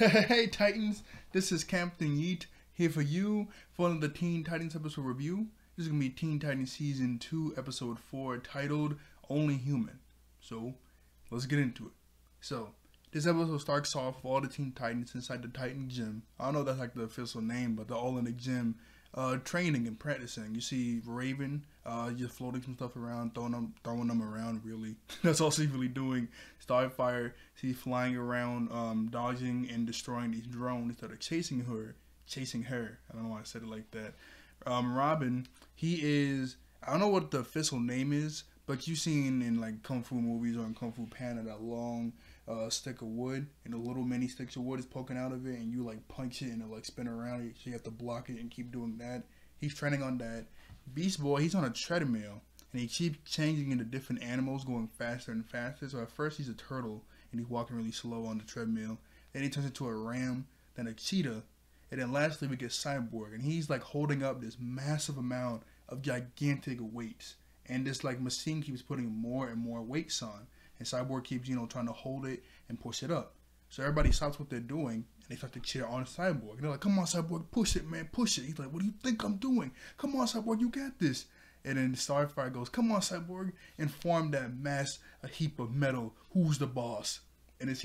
Hey Titans, this is Captain Yeet here for you for the Teen Titans episode review. This is going to be Teen Titans Season 2, Episode 4, titled Only Human. So, let's get into it. So, this episode starts off with all the Teen Titans inside the Titan Gym. I don't know if that's like the official name, but they're all in the gym training and practicing. You see Raven just floating some stuff around, throwing them around, really. That's all she's really doing. Starfire, she's flying around, dodging and destroying these drones that are chasing her. I don't know why I said it like that. Robin, he is, I don't know what the official name is, but you've seen in like Kung Fu movies or in Kung Fu Panda that long stick of wood, and the little mini sticks of wood is poking out of it, and you like punch it and it'll like spin around it, so you have to block it and keep doing that. He's training on that. Beast Boy, he's on a treadmill, and he keeps changing into different animals, going faster and faster. So at first he's a turtle, and he's walking really slow on the treadmill. Then he turns into a ram, then a cheetah, and then lastly we get Cyborg, and he's like holding up this massive amount of gigantic weights, and this like machine keeps putting more and more weights on, and Cyborg keeps trying to hold it and push it up. So everybody stops what they're doing, and they start to cheer on Cyborg. And they're like, "Come on, Cyborg, push it, man, push it." He's like, "What do you think I'm doing? Come on, Cyborg, you got this." And then Starfire goes, "Come on, Cyborg, and form that mass, a heap of metal. Who's the boss?" And as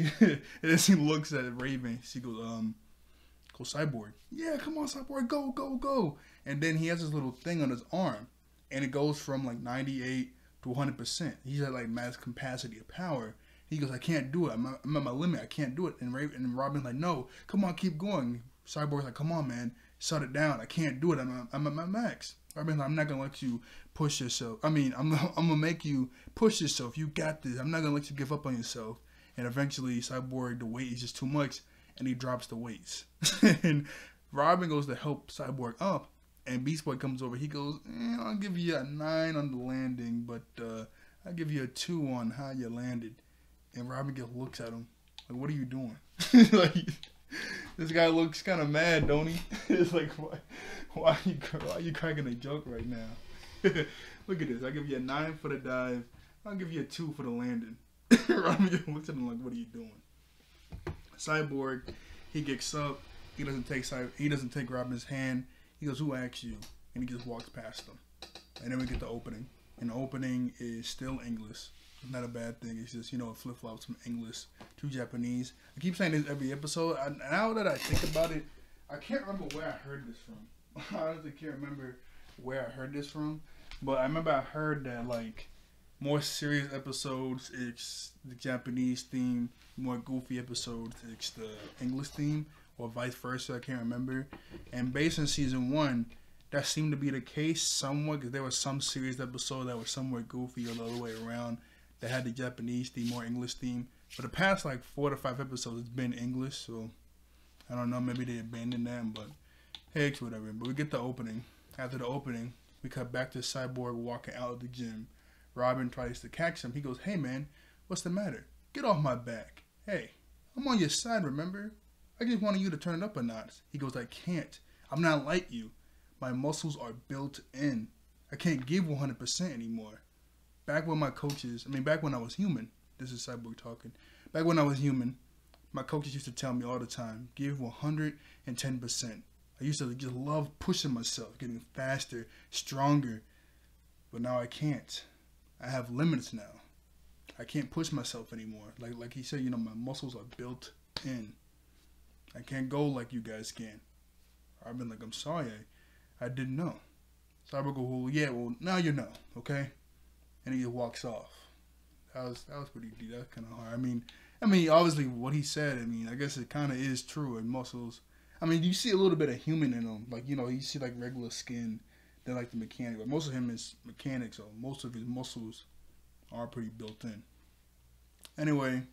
she looks at Raven, she goes, "Go Cyborg." "Yeah, come on, Cyborg, go, go, go." And then he has this little thing on his arm, and it goes from like 98 to 100%. He's at like max capacity of power. He goes, "I can't do it. I'm at my limit. I can't do it." And Robin's like, "No, come on, keep going." Cyborg's like, "Come on, man, shut it down. I can't do it. I'm at my max." Robin's like, "I'm not gonna let you push yourself. I'm gonna make you push yourself. You got this. I'm not gonna let you give up on yourself." And eventually, Cyborg, the weight is just too much, and he drops the weights. And Robin goes to help Cyborg up, and Beast Boy comes over. He goes, "I'll give you a 9 on the landing, but I'll give you a 2 on how you landed." And Robin just looks at him like, "What are you doing?" Like, this guy looks kind of mad, don't he? It's like, why are you cracking a joke right now? Look at this. I'll give you a 9 for the dive. I'll give you a 2 for the landing. Robin just looks at him like, "What are you doing?" Cyborg, he gets up. He doesn't take Robin's hand. He goes, "Who asked you?" And he just walks past them. And then we get the opening. And the opening is still English. It's not a bad thing. It's just, it flip-flops from English to Japanese. I keep saying this every episode. Now that I think about it, I can't remember where I heard this from. I honestly can't remember where I heard this from. But I remember I heard that, like, more serious episodes, it's the Japanese theme. More goofy episodes, it's the English theme. Or vice versa, I can't remember. And based on season 1, that seemed to be the case somewhat, because there was some series episode that was somewhat goofy or the other way around that had the Japanese theme or English theme. For the past like 4 to 5 episodes, it's been English, so I don't know, maybe they abandoned them, but hey, it's whatever. But we get the opening. After the opening, we cut back to Cyborg walking out of the gym. Robin tries to catch him. He goes, "Hey man, what's the matter? Get off my back. Hey, I'm on your side, remember? I just wanted you to turn it up a notch." He goes, "I can't. I'm not like you. My muscles are built in. I can't give 100% anymore. Back when I was human," this is Cyborg talking. "Back when I was human, my coaches used to tell me all the time, give 110%. I used to just love pushing myself, getting faster, stronger. But now I can't. I have limits now. I can't push myself anymore. Like he said, my muscles are built in. I can't go like you guys can." I've been like, "I'm sorry, I didn't know." Cyborg goes, "Well, yeah, now you know, okay?" And he just walks off. That was pretty deep. That's kind of hard. I mean, obviously what he said, I guess it kind of is true. And muscles, you see a little bit of human in him. Like, you see like regular skin, then like the mechanic. But most of him is mechanic, so most of his muscles are pretty built in. Anyway,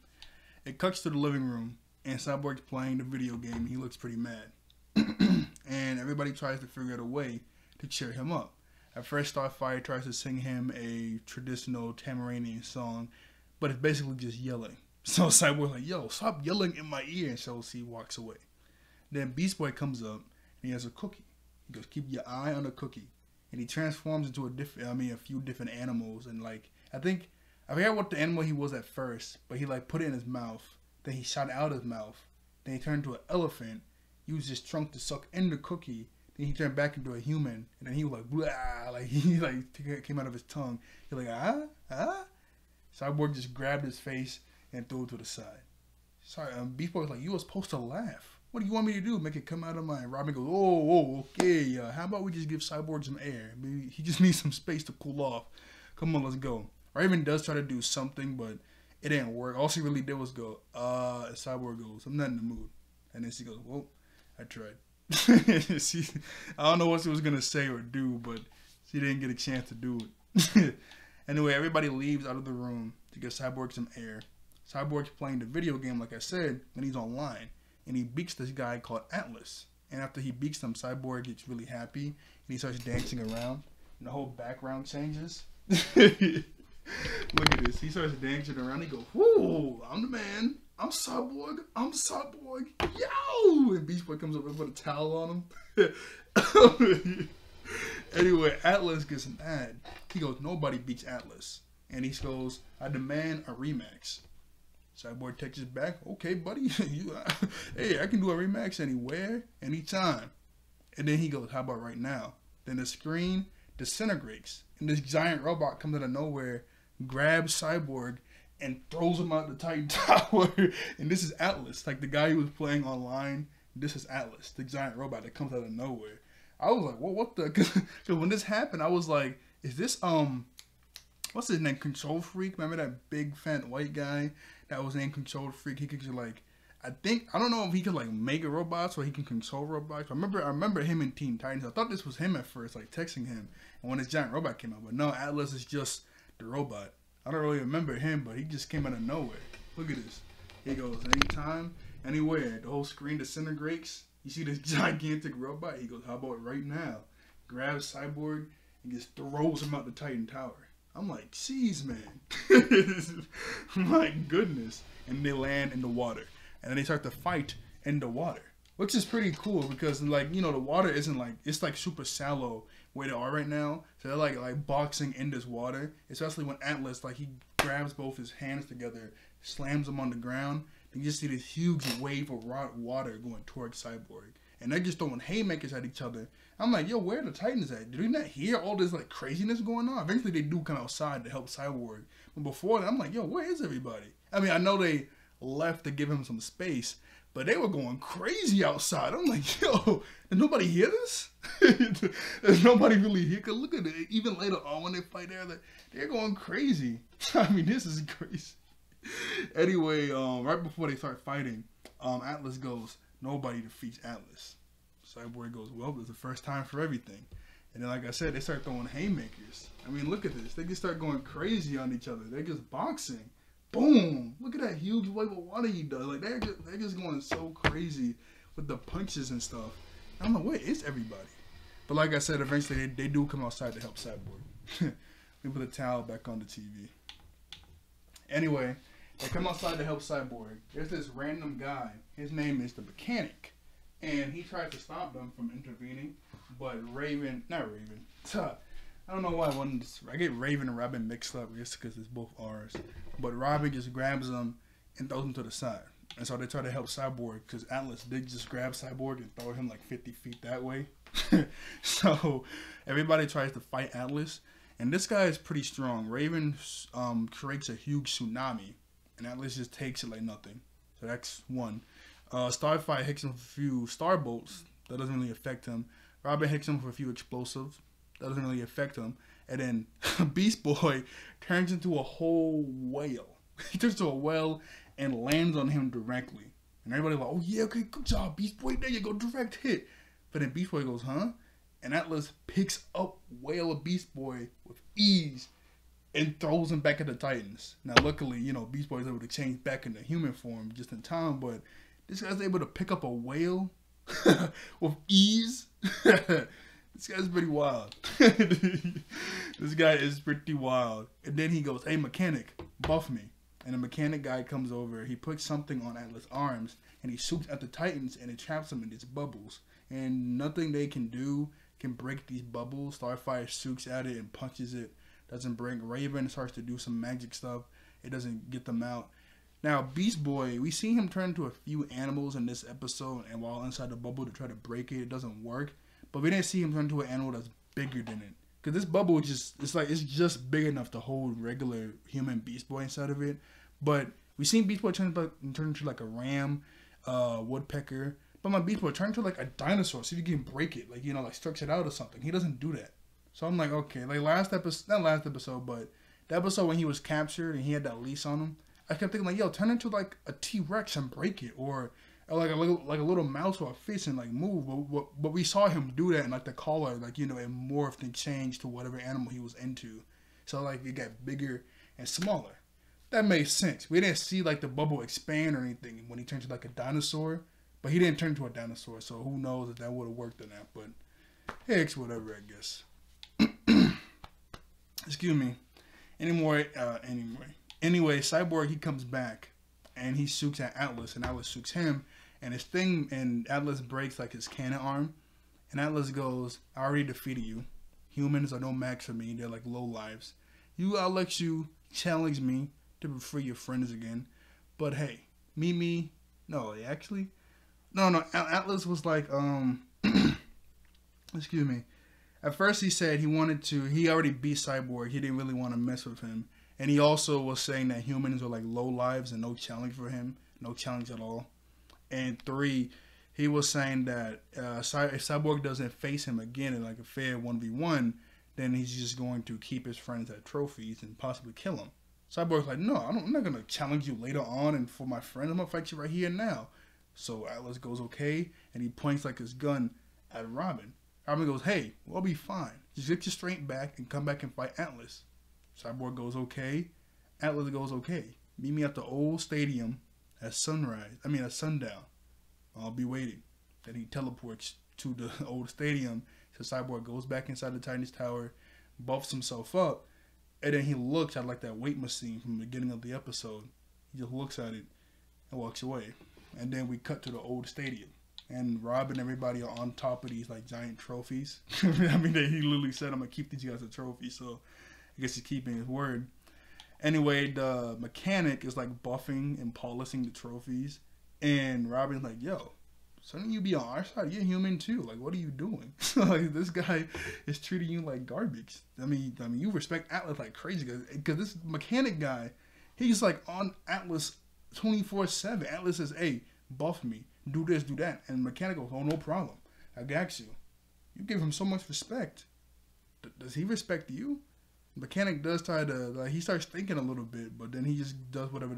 it cuts to the living room, and Cyborg's playing the video game. He looks pretty mad. And everybody tries to figure out a way to cheer him up. At first, Starfire tries to sing him a traditional Tamaranian song, but it's basically just yelling. So Cyborg's like, "Yo, stop yelling in my ear," and so he walks away. Then Beast Boy comes up, and he has a cookie. He goes, "Keep your eye on the cookie." And he transforms into a few different animals, and like, I forgot what the animal he was at first, but he like put it in his mouth, then he shot out his mouth, Then he turned into an elephant, used his trunk to suck in the cookie. Then he turned back into a human, and then he was like, blah, like he like came out of his tongue. He's like, ah. Cyborg just grabbed his face and threw it to the side. Sorry, Beast Boy was like, you were supposed to laugh. What do you want me to do? Make it come out of my... Robin goes, oh, okay. How about we just give Cyborg some air? Maybe he just needs some space to cool off. Come on, let's go. Raven does try to do something, but it didn't work. All she really did was go, Cyborg goes, I'm not in the mood. And then she goes, well, I tried. I don't know what she was going to say or do, but she didn't get a chance to do it. Anyway, everybody leaves out of the room to get Cyborg some air. Cyborg's playing the video game, like I said, and he's online. And he beats this guy called Atlas. And after he beats him, Cyborg gets really happy. And he starts dancing around. And the whole background changes. Look at this. He starts dancing around. He goes, whoo, I'm the man. I'm Cyborg. Yo! And Beast Boy comes over and put a towel on him. Anyway, Atlas gets mad. He goes, nobody beats Atlas. And he goes, I demand a rematch. Cyborg takes it back. Okay, buddy. Hey, I can do a rematch anywhere, anytime. And then he goes, how about right now? Then the screen disintegrates. And this giant robot comes out of nowhere, grabs Cyborg, and throws him out the Titan Tower. And this is Atlas. Like the guy who was playing online, this is Atlas, the giant robot that comes out of nowhere. I was like, well, what the? Because when this happened, I was like, is this, what's his name? Control Freak? Remember that big fat white guy that was named Control Freak? He could like, I don't know if he could like make a robot so he can control robots. I remember him in Teen Titans. I thought this was him at first, like texting him. And when this giant robot came out, but no, Atlas is just the robot. I don't really remember him, but he just came out of nowhere. Look at this. He goes, anytime, anywhere. The whole screen disintegrates. You see this gigantic robot? He goes, how about right now? Grabs Cyborg and just throws him out the Titan Tower. I'm like, jeez, man. My goodness. And they land in the water. And then they start to fight in the water. Which is pretty cool because, like, you know, the water isn't like, it's like super shallow where they are right now. So they're like boxing in this water. Especially when Atlas, like, he grabs both his hands together, slams them on the ground. You just see this huge wave of water going towards Cyborg. And they're just throwing haymakers at each other. I'm like, yo, where are the Titans at? Did we not hear all this like craziness going on? Eventually they do come outside to help Cyborg. But before that, I'm like, yo, where is everybody? I mean, I know they left to give him some space, but they were going crazy outside. I'm like, yo, did nobody hear this? There's nobody really here. Cause look at it. Even later on when they fight there, they're going crazy. I mean, this is crazy. Anyway, right before they start fighting, Atlas goes, nobody defeats Atlas. Cyborg goes, well, it's the first time for everything. And then, like I said, they start throwing haymakers. I mean, look at this. They just start going crazy on each other. They're just boxing. Boom! Look at that huge wave of water he does. Like, they're just going so crazy with the punches and stuff. I don't know, where is everybody? But like I said, eventually they do come outside to help Cyborg. Let me put the towel back on the TV. Anyway, they come outside to help Cyborg. There's this random guy. His name is the Mechanic. And he tried to stop them from intervening. But I don't know why I get Raven and Robin mixed up just because it's both R's. But Robin just grabs them and throws him to the side. And so they try to help Cyborg because Atlas did just grab Cyborg and throw him like 50 feet that way. So everybody tries to fight Atlas. And this guy is pretty strong. Raven creates a huge tsunami. And Atlas just takes it like nothing. So that's one. Starfire hits him with a few starbolts. That doesn't really affect him. Robin hits him with a few explosives. That doesn't really affect him. And then Beast Boy turns into a whole whale. He turns into a whale and lands on him directly. And everybody's like, oh yeah, okay, good job, Beast Boy. There you go, direct hit. But then Beast Boy goes, huh? And Atlas picks up Whale of Beast Boy with ease and throws him back at the Titans. Now, luckily, you know, Beast Boy is able to change back into human form just in time, but this guy's able to pick up a whale with ease. This guy's pretty wild. This guy is pretty wild. And then he goes, hey, Mechanic, buff me. And the Mechanic guy comes over. He puts something on Atlas' arms, and he shoots at the Titans, and it traps them in these bubbles. And nothing they can do can break these bubbles. Starfire shoots at it and punches it. Doesn't break. Raven starts to do some magic stuff. It doesn't get them out. Now, Beast Boy, we see him turn into a few animals in this episode, and while inside the bubble to try to break it, it doesn't work. But we didn't see him turn into an animal that's bigger than it. Because this bubble it's just big enough to hold regular human Beast Boy inside of it. But we seen Beast Boy turn into like a ram, woodpecker. But my Beast Boy turned into like a dinosaur, so you can break it, like, like stretch it out or something. He doesn't do that. So I'm like, okay, like not last episode, but the episode when he was captured and he had that leash on him, I kept thinking like, yo, turn into like a T-Rex and break it, or like a little mouse or a fish and like move. But we saw him do that, and like the collar, like, it morphed and changed to whatever animal he was into. So like it got bigger and smaller. That made sense. We didn't see like the bubble expand or anything when he turned to like a dinosaur, but he didn't turn into a dinosaur. So who knows if that would have worked or not? But hey, it's whatever, I guess. Excuse me. Anyway, Cyborg, he comes back and he shoots at Atlas, and Atlas shoots him, and Atlas breaks like his cannon arm, and Atlas goes, I already defeated you. Humans are no match for me. They're like low lives. I'll let you challenge me to free your friends again. But hey, no, Atlas was like, excuse me. At first he said he already beat Cyborg. He didn't really want to mess with him. And he also was saying that humans are like low lives and no challenge for him. No challenge at all. And 3, he was saying that if Cyborg doesn't face him again in like a fair 1v1, then he's just going to keep his friends as trophies and possibly kill him. Cyborg's like, no, I'm not going to challenge you later on and for my friends. I'm going to fight you right here and now. So Atlas goes, okay. And he points like his gun at Robin. Robin goes, hey, we'll be fine. Just get your strength back and come back and fight Atlas. Cyborg goes, okay. Atlas goes, okay. Meet me at the old stadium at sundown. I'll be waiting. Then he teleports to the old stadium. So Cyborg goes back inside the Titan's tower, buffs himself up, and then he looks at like that weight machine from the beginning of the episode. He just looks at it and walks away. And then we cut to the old stadium. And Rob and everybody are on top of these like giant trophies. He literally said, I'm going to keep these guys as trophies. So I guess he's keeping his word. Anyway, the mechanic is like buffing and polishing the trophies. And Robin's like, yo, shouldn't you be on our side? You're human too. Like, what are you doing? Like, this guy is treating you like garbage. I mean, you respect Atlas like crazy. Because this mechanic guy, he's like on Atlas 24/7. Atlas says, hey, buff me. Do this, do that. And mechanic goes, oh, no problem. I got you. You give him so much respect. Does he respect you? Mechanic does try to, he starts thinking a little bit, but then he just does whatever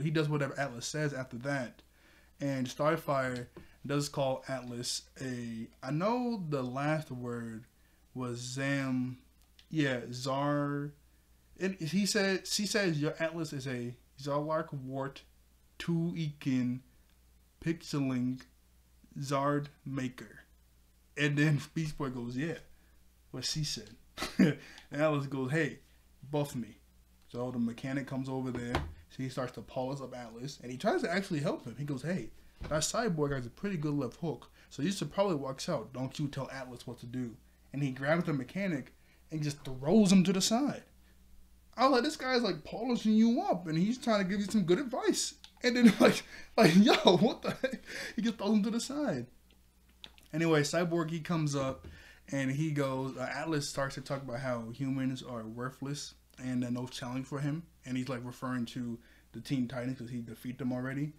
he does whatever Atlas says after that. And Starfire does call Atlas I know the last word was Zar. And she says your Atlas is a Zarlark Wart 2 Ekin Pixeling Zard Maker. And then Beast Boy goes, yeah, what she said. And Atlas goes, hey, buff me. So the mechanic comes over there. So he starts to polish up Atlas. And he tries to actually help him. He goes, hey, that Cyborg has a pretty good left hook. So you should probably walk out. Don't you tell Atlas what to do. And he grabs the mechanic and just throws him to the side. I was like, this guy's like polishing you up. And he's trying to give you some good advice. And then like yo, what the heck? He just throws him to the side. Anyway, Cyborg, he comes up and he goes, Atlas starts to talk about how humans are worthless and no challenge for him. And he's like referring to the Teen Titans because he defeated them already.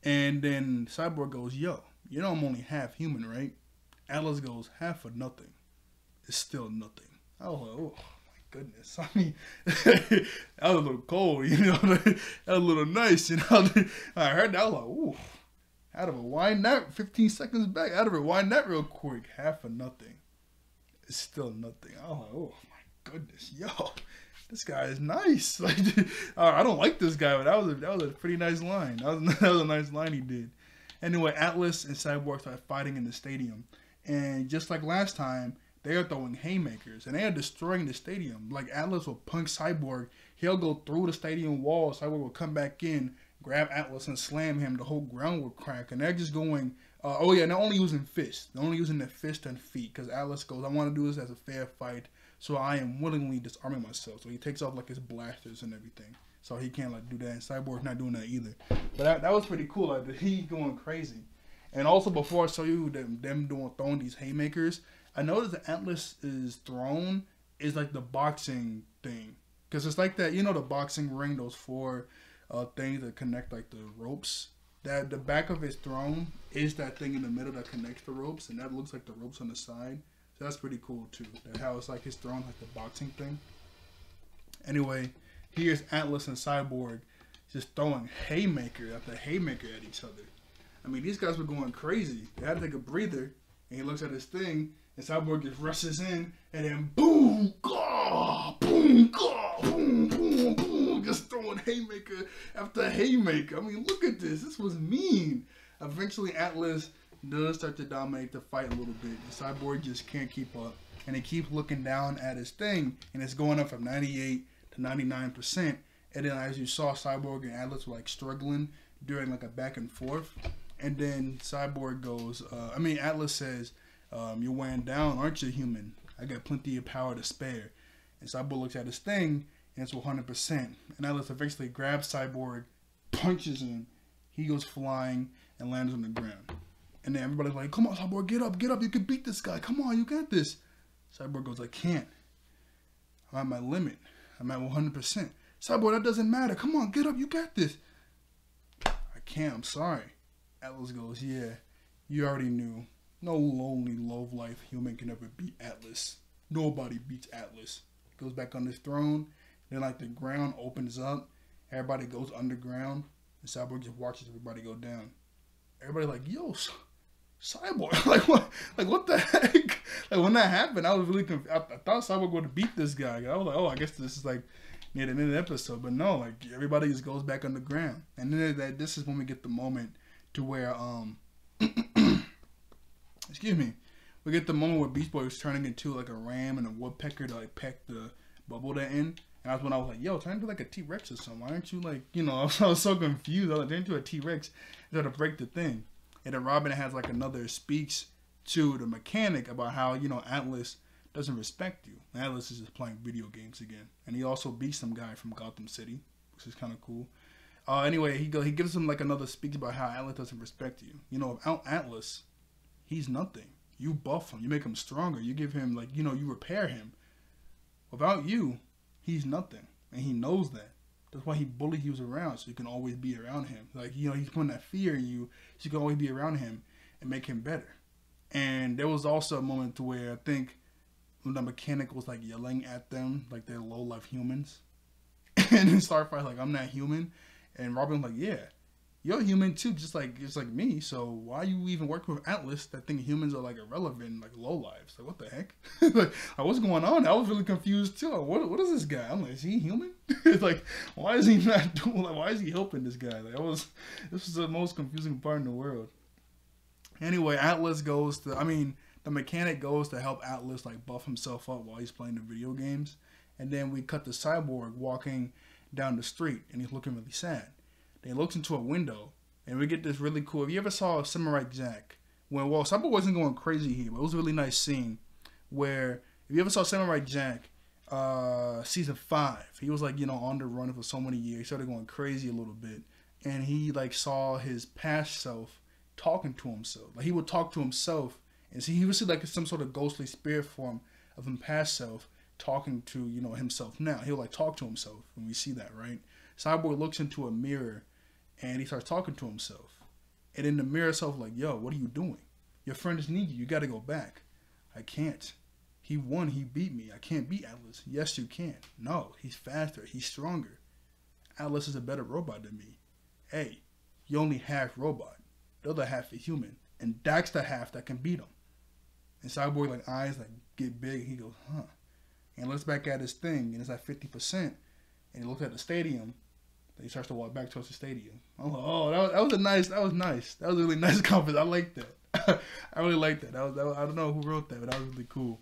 And then Cyborg goes, yo, you know I'm only half human, right? Atlas goes, half for nothing. It's still nothing. I was like, oh. Goodness, I mean, that was a little cold, that was a little nice, I heard that, I was like, ooh, out of it, wind that 15 seconds back, out of it, wind that real quick, half for nothing. It's still nothing. I was like, oh my goodness, yo, this guy is nice. Like, I don't like this guy, but that was a pretty nice line. That was a nice line he did. Anyway, Atlas and Cyborg start fighting in the stadium, and just like last time, they are throwing haymakers, and they are destroying the stadium. Like, Atlas will punch Cyborg. He'll go through the stadium wall. Cyborg will come back in, grab Atlas, and slam him. The whole ground will crack. And they're just going, they're only using fists. They're only using their fist and feet. Because Atlas goes, I want to do this as a fair fight, so I am willingly disarming myself. So he takes off, like, his blasters and everything. so he can't like do that. And Cyborg's not doing that either. But that was pretty cool. Like he going crazy. And also before I show you them throwing these haymakers, I noticed the Atlas's throne is like the boxing thing, because it's like that, you know, the boxing ring, those four things that connect like the ropes. That the back of his throne is that thing in the middle that connects the ropes, and that looks like the ropes on the side. So that's pretty cool too. That how it's like his throne, like the boxing thing. Anyway, here's Atlas and Cyborg just throwing haymaker after haymaker at each other. I mean, these guys were going crazy. They had to take a breather, and he looks at his thing, and Cyborg just rushes in, and then boom, gah, boom, gah, boom, boom, boom, just throwing haymaker after haymaker. I mean, look at this. This was mean. Eventually, Atlas does start to dominate the fight a little bit, and Cyborg just can't keep up, and he keeps looking down at his thing, and it's going up from 98 to 99%. And then, as you saw, Cyborg and Atlas were like struggling during like a back and forth. And then Cyborg goes, Atlas says, you're wearing down, aren't you, human? I got plenty of power to spare. And Cyborg looks at his thing, and it's 100%. And Atlas eventually grabs Cyborg, punches him. He goes flying and lands on the ground. And then everybody's like, come on, Cyborg, get up, you can beat this guy. Come on, you got this. Cyborg goes, I can't. I'm at my limit. I'm at 100%. Cyborg, that doesn't matter. Come on, get up, you got this. I can't, I'm sorry. Atlas goes, yeah, you already knew. No lonely, low-life human can ever beat Atlas. Nobody beats Atlas. Goes back on his throne. Then, like, the ground opens up. Everybody goes underground. And Cyborg just watches everybody go down. Everybody like, yo, Cyborg. what the heck? Like, when that happened, I was really confused. I thought Cyborg would beat this guy. I was like, oh, I guess this is, like, near the end of the episode. But no, like, everybody just goes back underground. And then this is when we get the moment to where, excuse me, we get the moment where Beast Boy is turning into like a ram and a woodpecker to like peck the bubble they're in. And that's when I was like, yo, turn into like a T-Rex or something. Why aren't you like, you know, I was so confused. I was like, turn into a T-Rex and try to break the thing. And then Robin has like another speaks to the mechanic about how, you know, Atlas doesn't respect you. Atlas is just playing video games again. And he also beats some guy from Gotham City, which is kind of cool. Anyway, he gives him like another speech about how Atlas doesn't respect you. You know, without Atlas, he's nothing. You buff him, you make him stronger, you give him like, you know, you repair him. Without you, he's nothing, and he knows that. That's why he bullied you around, so you can always be around him. Like, you know, he's putting that fear in you, so you can always be around him and make him better. And there was also a moment to where I think when the mechanic was like yelling at them, like they're low life humans, and then Starfire's like, I'm not human. And Robin's like, yeah, you're human too, just like me. So why are you even working with Atlas that think humans are like irrelevant, like low lives? Like, what the heck? like, what's going on? I was really confused too. Like, what is this guy? I'm like, is he human? It's like, why is he not doing? Like, why is he helping this guy? Like, this was the most confusing part in the world. Anyway, Atlas goes to, the mechanic goes to help Atlas like buff himself up while he's playing the video games, and then we cut to Cyborg walking down the street, and he's looking really sad. Then he looks into a window, and we get this really cool. If you ever saw Samurai Jack, Cyborg wasn't going crazy here, but it was a really nice scene where, if you ever saw Samurai Jack, season 5, he was like, you know, on the run for so many years. He started going crazy a little bit, and he like saw his past self talking to himself. Like, he would talk to himself, and he would see like some sort of ghostly spirit form of his past self talking to, you know, himself now. He'll like talk to himself when we see that, right? Cyborg looks into a mirror and he starts talking to himself. And in the mirror self like, yo, what are you doing? Your friends need you. You got to go back. I can't. He won. He beat me. I can't beat Atlas. Yes, you can. No, he's faster. He's stronger. Atlas is a better robot than me. Hey, you're only half robot. The other half is human. And that's the half that can beat him. And Cyborg like eyes like get big. He goes, huh. And looks back at his thing, and it's at 50%. And he looks at the stadium. Then he starts to walk back towards the stadium. I'm like, oh, that was nice. That was a really nice comment. I like that. I really like that. I don't know who wrote that, but that was really cool.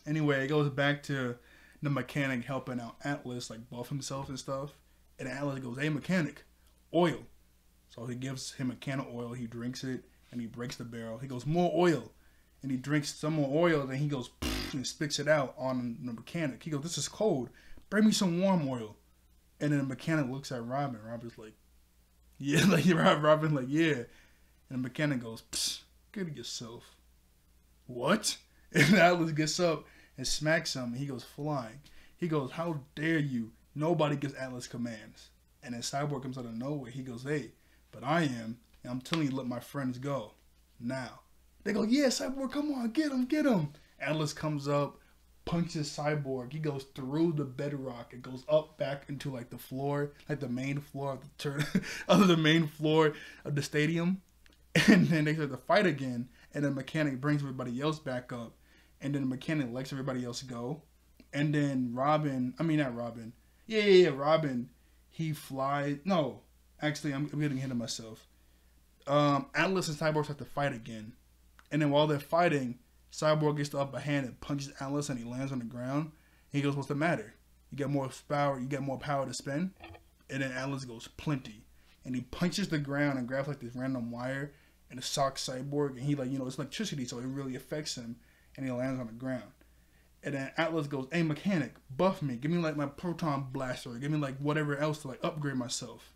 Anyway, it goes back to the mechanic helping out Atlas, like buff himself and stuff. And Atlas goes, hey, mechanic, oil. So he gives him a can of oil. He drinks it, and he breaks the barrel. He goes, more oil. And he drinks some more oil, then he goes, and spits it out on the mechanic. He goes, this is cold. Bring me some warm oil. And then the mechanic looks at Robin. Robin's like, yeah, like Robin like, yeah. And the mechanic goes, psst, get yourself. What? And Atlas gets up and smacks him, and he goes flying. He goes, how dare you? Nobody gives Atlas commands. And then Cyborg comes out of nowhere. He goes, hey, but I am, and I'm telling you to let my friends go. Now. They go, yeah, Cyborg, come on, get him, get him. Atlas comes up, punches Cyborg. He goes through the bedrock. It goes up back into like the floor, like the main floor of the main floor of the stadium. And then they start to fight again. And the mechanic brings everybody else back up. And then the mechanic lets everybody else go. And then Robin, he flies. No, actually, I'm getting ahead of myself. Atlas and Cyborg start to fight again. And then while they're fighting, Cyborg gets the upper hand and punches Atlas, and he lands on the ground. He goes, what's the matter? You get more power to spend? And then Atlas goes, plenty. And he punches the ground and grabs like this random wire and it shocks Cyborg. And he like, it's electricity, so it really affects him. And he lands on the ground. And then Atlas goes, hey, mechanic, buff me. Give me like my proton blaster. Give me like whatever else to like upgrade myself.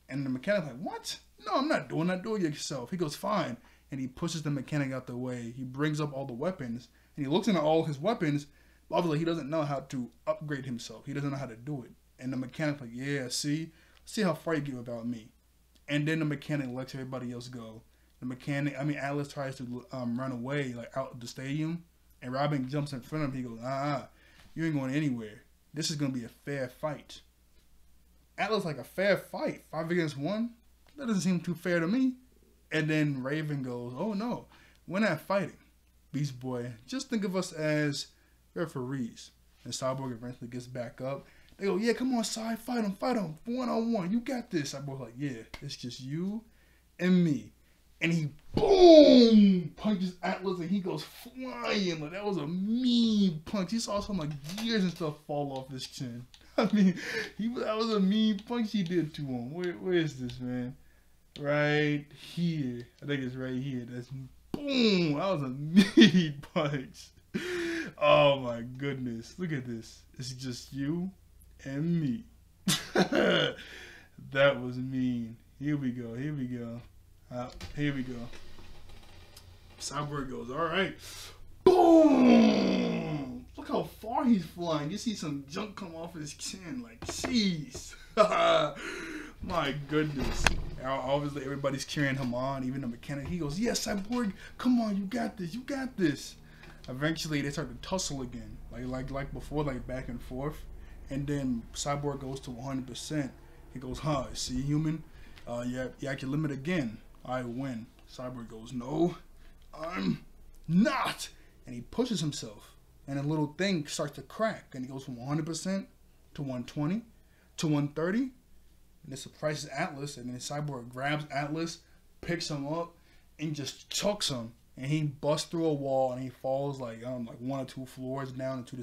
And the mechanic's like, what? No, I'm not doing that. Do it yourself. He goes, fine. And he pushes the mechanic out the way. He brings up all the weapons. And he looks into all his weapons. But obviously, he doesn't know how to upgrade himself. He doesn't know how to do it. And the mechanic's like, yeah, see how far you get without me. And then the mechanic lets everybody else go. Atlas tries to run away, like out of the stadium. And Robin jumps in front of him. He goes, you ain't going anywhere. This is going to be a fair fight. Atlas like, a fair fight? 5 against 1? That doesn't seem too fair to me. And then Raven goes, oh no, we're not fighting. Beast Boy, just think of us as referees. And Cyborg eventually gets back up. They go, yeah, come on, Cy, fight him, 1-on-1. You got this. Cyborg's like, yeah, it's just you and me. And he, boom, punches Atlas, and he goes flying. Like, that was a mean punch. He saw some, like, gears and stuff fall off his chin. I mean, that was a mean punch he did to him. Where is this, man? Right here. I think it's right here. That's boom. That was a mean punch. Oh my goodness. Look at this. It's just you and me. That was mean. Here we go. Here we go. Cyborg goes, all right. Boom. Look how far he's flying. You see some junk come off his chin. Like, jeez. My goodness. Obviously, everybody's cheering him on, even the mechanic. He goes, yes, Cyborg, come on, you got this. Eventually, they start to tussle again, like before, like back and forth. And then Cyborg goes to 100%. He goes, see, human, you at your limit again. I win. Cyborg goes, no, I'm not. And he pushes himself, and a little thing starts to crack, and he goes from 100% to 120 to 130. And it surprises Atlas, and then Cyborg grabs Atlas, picks him up, and just chucks him. And he busts through a wall, and he falls like 1 or 2 floors down into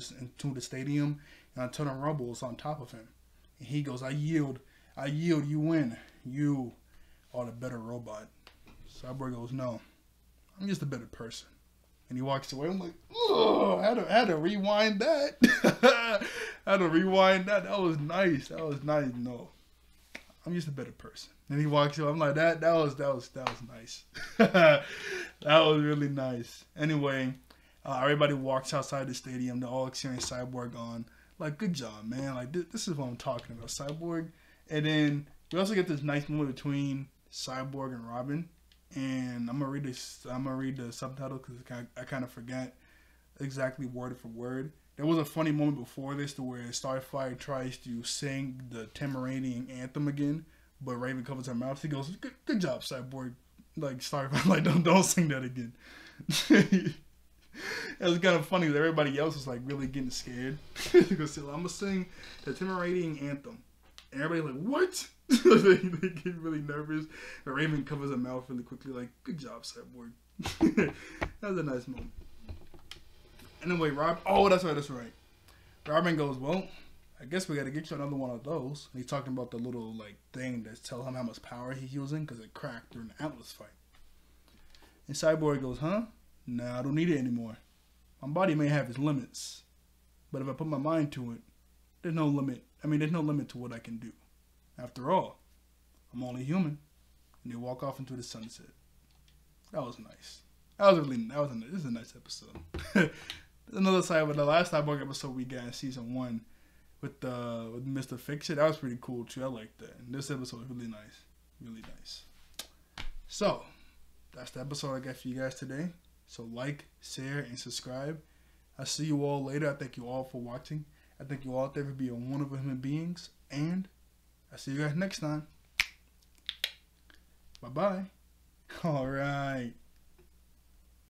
the stadium, and a ton of rubble is on top of him. And he goes, I yield, you win. You are the better robot. Cyborg goes, no, I'm just a better person. And he walks away. I'm like, oh, I had to rewind that. That was nice. No. I'm just a better person. And he walks up. I'm like, that was nice. That was really nice. Anyway, everybody walks outside the stadium. They're all cheering Cyborg on. Like, good job, man. Like, this is what I'm talking about, Cyborg. And then we also get this nice moment between Cyborg and Robin. And I'm gonna read the subtitle because I kind of forgot exactly word for word. There was a funny moment before this to where Starfire tries to sing the Tamaranian anthem again, but Raven covers her mouth. He goes, "Good job, Cyborg." Like Starfire, like don't sing that again. It was kind of funny that everybody else was like really getting scared. He goes, "I'm gonna sing the Tamaranian anthem," and everybody's like, "What?" They get really nervous. But Raven covers her mouth really quickly, like, "Good job, Cyborg." That was a nice moment. Anyway, that's right. Robin goes, well, I guess we got to get you another one of those. And he's talking about the little, like, thing that tells him how much power he's using because it cracked during the Atlas fight. And Cyborg goes, nah, I don't need it anymore. My body may have its limits, but if I put my mind to it, there's no limit. I mean, there's no limit to what I can do. After all, I'm only human. And they walk off into the sunset. That was nice. This is a nice episode. Another side with the last Cyborg episode we got in season 1 with Mr. Fix It. That was pretty cool too. I liked that. And this episode was really nice. Really nice. So, that's the episode I got for you guys today. So like, share, and subscribe. I'll see you all later. I thank you all for watching. I thank you all out there for being wonderful human beings. And I'll see you guys next time. Bye-bye. All right.